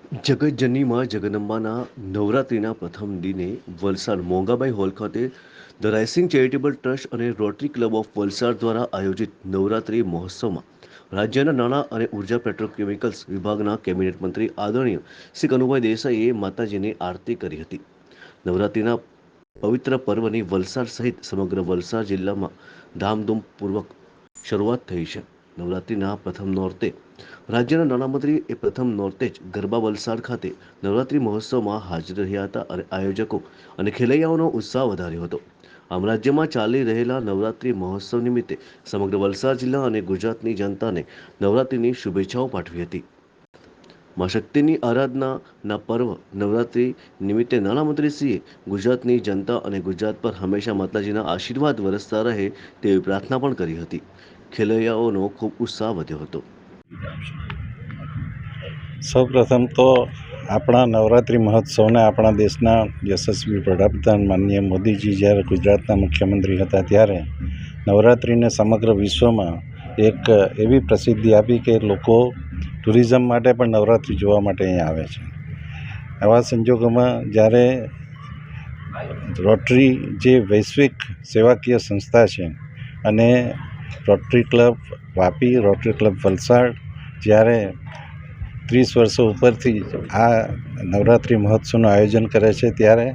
જગતજનની માં જગદંબાના નવરાત્રિના પ્રથમ દિને વલસાડ મોંઘાબાઈ હોલ ખાતે ધ રાઇસિંગ ચેરિટેબલ ટ્રસ્ટ અને રોટરી ક્લબ ઓફ વલસાડ દ્વારા આયોજિત નવરાત્રિ મહોત્સવમાં રાજ્યના નાણાં અને ઉર્જા પેટ્રોકેમિકલ્સ વિભાગના કેબિનેટ મંત્રી આદરણીય શ્રી કનુભાઈ દેસાઈએ માતાજીની આરતી કરી હતી. નવરાત્રિના પવિત્ર પર્વની વલસાડ સહિત સમગ્ર વલસાડ જિલ્લામાં ધામધૂમપૂર્વક શરૂઆત થઈ છે. નવરાત્રિના પ્રથમ નોરતે રાજ્યના નાણામંત્રી એ પ્રથમ નોરતે જ ગરબા વલસાડ ખાતે નવરાત્રિ મહોત્સવમાં હાજર રહ્યા હતા અને આયોજકો અને ખેલૈયાઓનો ઉત્સાહ વધાર્યો હતો. આમ રાજ્યમાં ચાલી રહેલા નવરાત્રિ મહોત્સવ નિમિત્તે સમગ્ર વલસાડ જિલ્લા અને ગુજરાતની જનતાને નવરાત્રિની શુભેચ્છાઓ પાઠવી હતી. મા શક્તિની આરાધનાના પર્વ નવરાત્રિ નિમિત્તે નાણામંત્રીશ્રીએ ગુજરાતની જનતા અને ગુજરાત પર હંમેશા માતાજીના આશીર્વાદ વરસતા રહે તેવી પ્રાર્થના પણ કરી હતી. ખેલૈયાઓનો ખૂબ ઉત્સાહ વધ્યો હતો. સૌપ્રથમ તો આપણા નવરાત્રિ મહોત્સવને આપણા દેશના યશસ્વી વડાપ્રધાન માનનીય મોદીજી જ્યારે ગુજરાતના મુખ્યમંત્રી હતા ત્યારે નવરાત્રિને સમગ્ર વિશ્વમાં એક એવી પ્રસિદ્ધિ આપી કે લોકો ટુરિઝમ માટે પણ નવરાત્રિ જોવા માટે અહીંયા આવે છે. આવા સંજોગોમાં જ્યારે રોટરી જે વૈશ્વિક સેવાકીય સંસ્થા છે અને rotary club Vapi, rotary club Valsad જ્યારે 30 વર્ષો ઉપરથી આ નવરાત્રિ મહોત્સવનું આયોજન કરે છે ત્યારે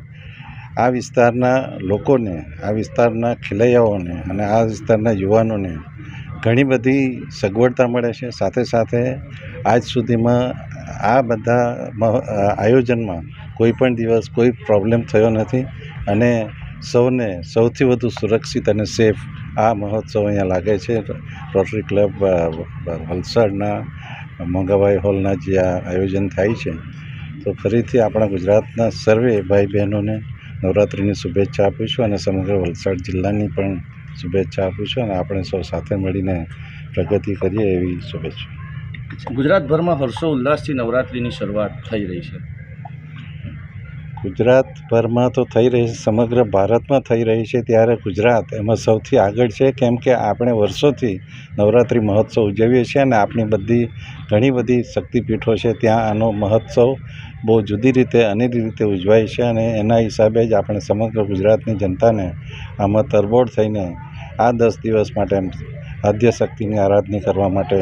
આ વિસ્તારના લોકોને, આ વિસ્તારના ખેલૈયાઓને અને આ વિસ્તારના યુવાનોને ઘણી બધી સગવડતા મળે છે. સાથે સાથે આજ સુધીમાં આ બધા આયોજનમાં કોઈ પણ દિવસ કોઈ પ્રોબ્લેમ થયો નથી અને સૌને સૌથી વધુ સુરક્ષિત અને સેફ આ મહોત્સવ અહીંયા લાગે છે. રોટરી ક્લબ વલસાડના મોંઘાબાઈ હોલના જે આ આયોજન થાય છે તો ફરીથી આપણા ગુજરાતના સર્વે ભાઈ બહેનોને નવરાત્રિની શુભેચ્છા આપું છું અને સમગ્ર વલસાડ જિલ્લાની પણ શુભેચ્છા આપું છું અને આપણે સૌ સાથે મળીને પ્રગતિ કરીએ એવી શુભેચ્છા. ગુજરાતભરમાં હર્ષો ઉલ્લાસથી નવરાત્રિની શરૂઆત થઈ રહી છે. ગુજરાતભરમાં તો થઈ રહી છે, સમગ્ર ભારતમાં થઈ રહી છે ત્યારે ગુજરાત એમાં સૌથી આગળ છે, કેમ કે આપણે વર્ષોથી નવરાત્રિ મહોત્સવ ઉજવીએ છીએ અને આપણી ઘણી બધી શક્તિપીઠો છે ત્યાં આનો મહોત્સવ બહુ જુદી રીતે અનેરી રીતે ઉજવાય છે અને એના હિસાબે જ આપણે સમગ્ર ગુજરાતની જનતાને આમાં તરબોળ થઈને આ 10 દિવસ માટે આદ્ય શક્તિની આરાધના કરવા માટે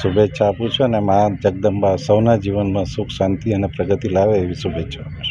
શુભેચ્છા આપું છું અને મા જગદંબા સૌના જીવનમાં સુખ શાંતિ અને પ્રગતિ લાવે એવી શુભેચ્છા આપું છું.